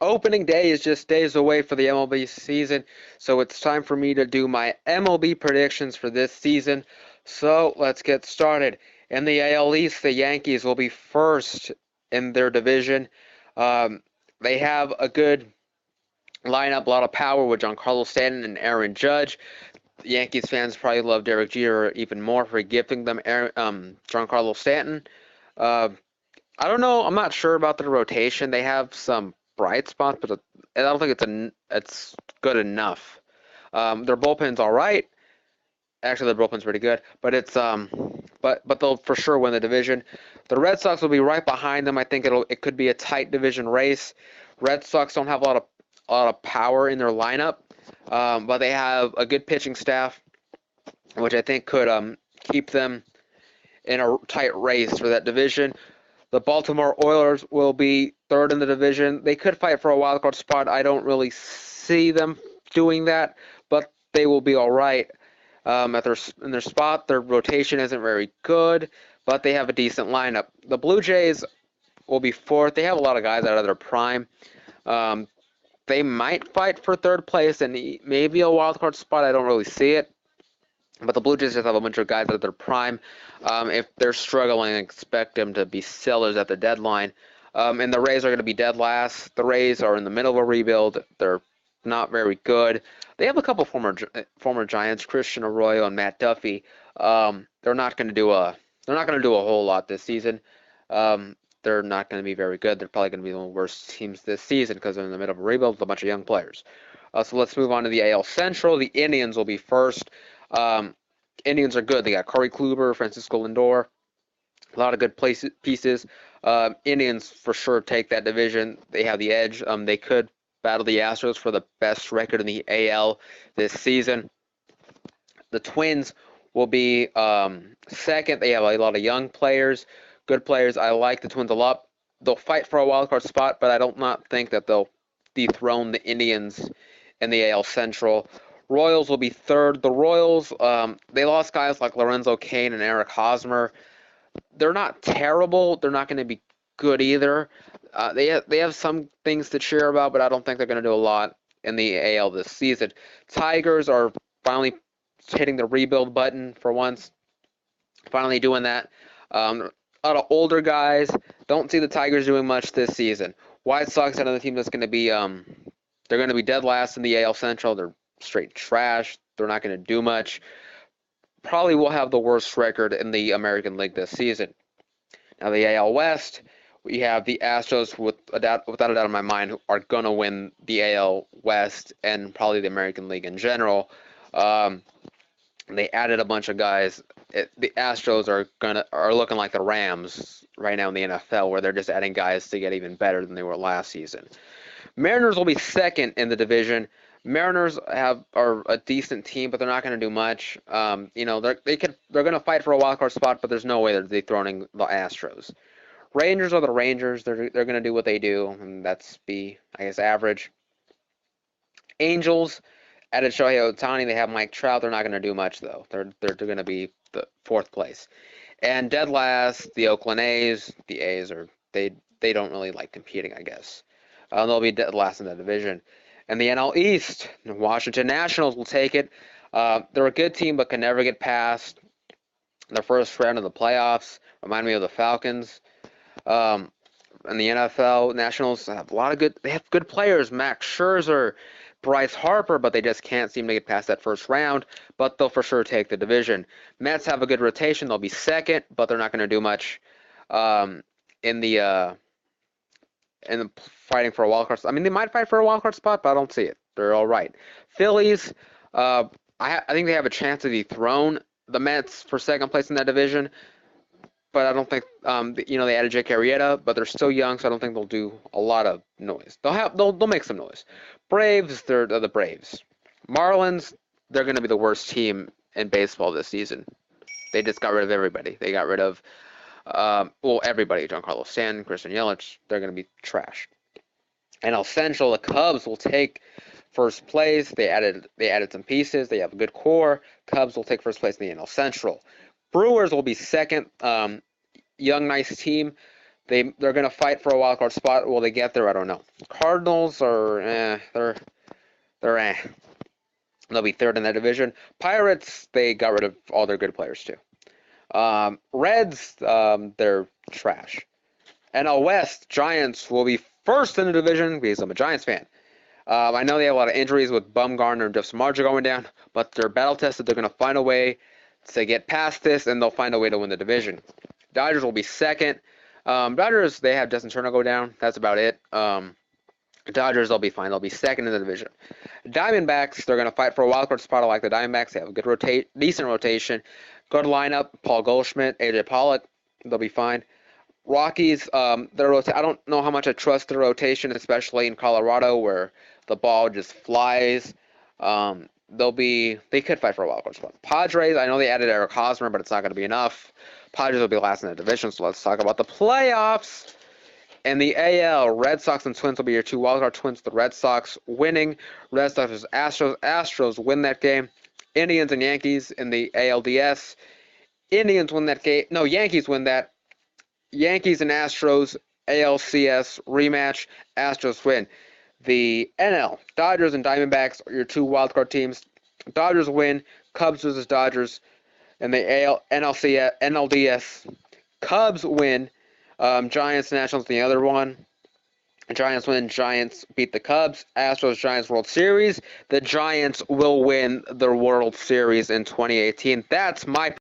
Opening day is just days away for the MLB season, so it's time for me to do my MLB predictions for this season. So let's get started. In the AL East, the Yankees will be first in their division. Um, they have a good lineup, a lot of power with Giancarlo Stanton and Aaron Judge. Yankees fans probably love Derek Jeter even more for gifting them Giancarlo Stanton. Uh, I don't know. I'm not sure about their rotation. They have some bright spots, but I don't think it's good enough. Their bullpen's all right. Actually, their bullpen's pretty good, but but they'll for sure win the division. The Red Sox will be right behind them. I think it could be a tight division race. Red Sox don't have a lot of power in their lineup, but they have a good pitching staff, which I think could keep them in a tight race for that division. The Baltimore Oilers will be third in the division. They could fight for a wild card spot. I don't really see them doing that, but they will be all right in their spot. Their rotation isn't very good, but they have a decent lineup. The Blue Jays will be fourth. They have a lot of guys out of their prime. Um, they might fight for third place and maybe a wild card spot. I don't really see it. But the Blue Jays just have a bunch of guys at their prime. If they're struggling, expect them to be sellers at the deadline. And the Rays are going to be dead last. The Rays are in the middle of a rebuild. They're not very good. They have a couple former Giants, Christian Arroyo and Matt Duffy. They're not going to do a whole lot this season. They're not going to be very good. They're probably going to be one of the worst teams this season because they're in the middle of a rebuild with a bunch of young players. So let's move on to the AL Central. The Indians will be first. Um, Indians are good. They got Corey Kluber, Francisco Lindor, a lot of good pieces. Indians for sure take that division. They have the edge. They could battle the Astros for the best record in the AL this season. The Twins will be second. They have a lot of young players, good players. I like the Twins a lot. They'll fight for a wild card spot, but I don't not think that they'll dethrone the Indians in the AL Central. Royals will be third. The Royals, they lost guys like Lorenzo Cain and Eric Hosmer. They're not terrible. They're not going to be good either. They have some things to cheer about, but I don't think they're going to do a lot in the AL this season. Tigers are finally hitting the rebuild button for once. Finally doing that. A lot of older guys. Don't see the Tigers doing much this season. White Sox, another team that's going to be they're going to be dead last in the AL Central. They're straight trash. They're not going to do much. Probably will have the worst record in the American League this season. Now the AL West, we have the Astros without a doubt in my mind who are going to win the AL West and probably the American League in general. Um, they added a bunch of guys. The Astros are looking like the Rams right now in the NFL, where they're just adding guys to get even better than they were last season. Mariners will be second in the division. Mariners are a decent team, but they're not going to do much. They're going to fight for a wild card spot, but there's no way they're dethroning the Astros. Rangers are the Rangers. They're going to do what they do, and that's be, I guess, average. Angels added Shohei Ohtani. They have Mike Trout. They're not going to do much though. They're going to be the fourth place. And dead last, the Oakland A's. The A's are they don't really like competing, I guess. They'll be dead last in the division. And the NL East, the Washington Nationals will take it. They're a good team, but can never get past the first round of the playoffs. Remind me of the Falcons. In the NFL, Nationals have a lot of good. They have good players. Max Scherzer, Bryce Harper, but they just can't seem to get past that first round. But they'll for sure take the division. Mets have a good rotation. They'll be second, but they're not going to do much in the fighting for a wild card. I mean, they might fight for a wild card spot, but I don't see it. They're all right. Phillies, I think they have a chance to dethrone the Mets for second place in that division, but I don't think they added Jake Arrieta, but they're still young, so I don't think they'll do a lot of noise. They'll make some noise. Braves, they're the Braves. Marlins, they're going to be the worst team in baseball this season. They just got rid of everybody. They got rid of everybody. Giancarlo Stanton, Christian Yelich, they're going to be trash. NL Central, the Cubs will take first place. They added some pieces. They have a good core. Cubs will take first place in the NL Central. Brewers will be second. Young, nice team. They're gonna fight for a wild card spot. Will they get there? I don't know. Cardinals are they're They'll be third in that division. Pirates, they got rid of all their good players too. Reds, they're trash. NL West, Giants will be first in the division because I'm a Giants fan. I know they have a lot of injuries with Bumgarner and Jeff Samardzija going down, but they're battle tested. They're going to find a way to get past this, and they'll find a way to win the division. Dodgers will be second. Dodgers, they have Justin Turner go down. That's about it. Dodgers, they'll be fine. They'll be second in the division. Diamondbacks, they're going to fight for a wild card spot. I like the Diamondbacks. They have a good decent rotation. Good lineup. Paul Goldschmidt, AJ Pollock, they'll be fine. Rockies, I don't know how much I trust their rotation, especially in Colorado where the ball just flies. They could fight for a wild card spot. Padres, I know they added Eric Hosmer, but it's not going to be enough. Padres will be last in the division, so let's talk about the playoffs. In the AL, Red Sox and Twins will be your two wildcard Twins. The Red Sox winning. Red Sox versus Astros. Astros win that game. Indians and Yankees in the ALDS. Indians win that game. No, Yankees win that. Yankees and Astros ALCS rematch. Astros win. The NL, Dodgers and Diamondbacks are your two wildcard teams. Dodgers win. Cubs versus Dodgers. And the NLDS, Cubs win. Giants, Nationals, the other one. Giants win. Giants beat the Cubs. Astros, Giants World Series. The Giants will win the World Series in 2018. That's my